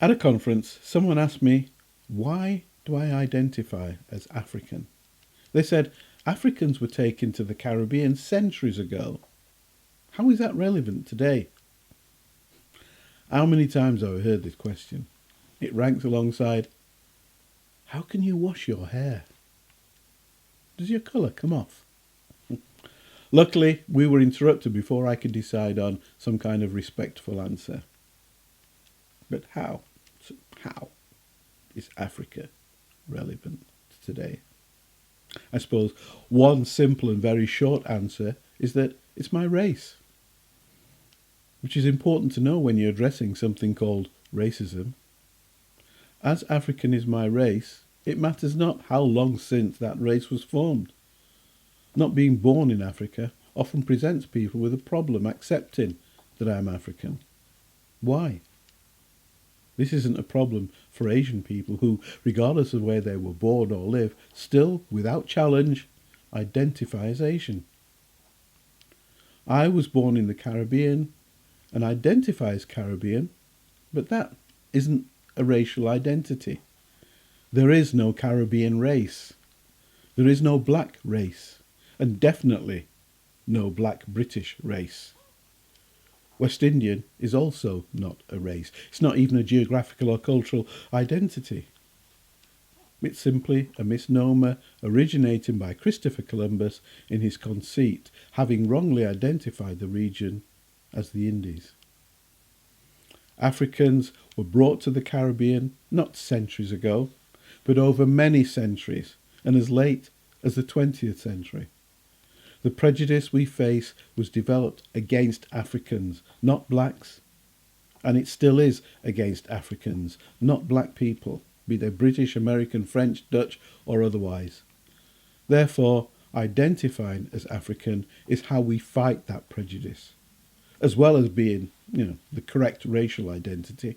At a conference, someone asked me, why do I identify as African? They said, Africans were taken to the Caribbean centuries ago. How is that relevant today? How many times have I heard this question? It ranks alongside, how can you wash your hair? Does your colour come off? Luckily, we were interrupted before I could decide on some kind of respectful answer. But how? How is Africa relevant today? I suppose one simple and very short answer is that it's my race, which is important to know when you're addressing something called racism. As African is my race, it matters not how long since that race was formed. Not being born in Africa often presents people with a problem accepting that I'm African. Why? This isn't a problem for Asian people who, regardless of where they were born or live, still, without challenge, identify as Asian. I was born in the Caribbean and identify as Caribbean, but that isn't a racial identity. There is no Caribbean race. There is no black race, and definitely no black British race. West Indian is also not a race. It's not even a geographical or cultural identity. It's simply a misnomer originating by Christopher Columbus in his conceit, having wrongly identified the region as the Indies. Africans were brought to the Caribbean not centuries ago, but over many centuries, and as late as the 20th century. The prejudice we face was developed against Africans, not blacks. And it still is against Africans, not black people, be they British, American, French, Dutch or otherwise. Therefore, identifying as African is how we fight that prejudice, as well as being, the correct racial identity.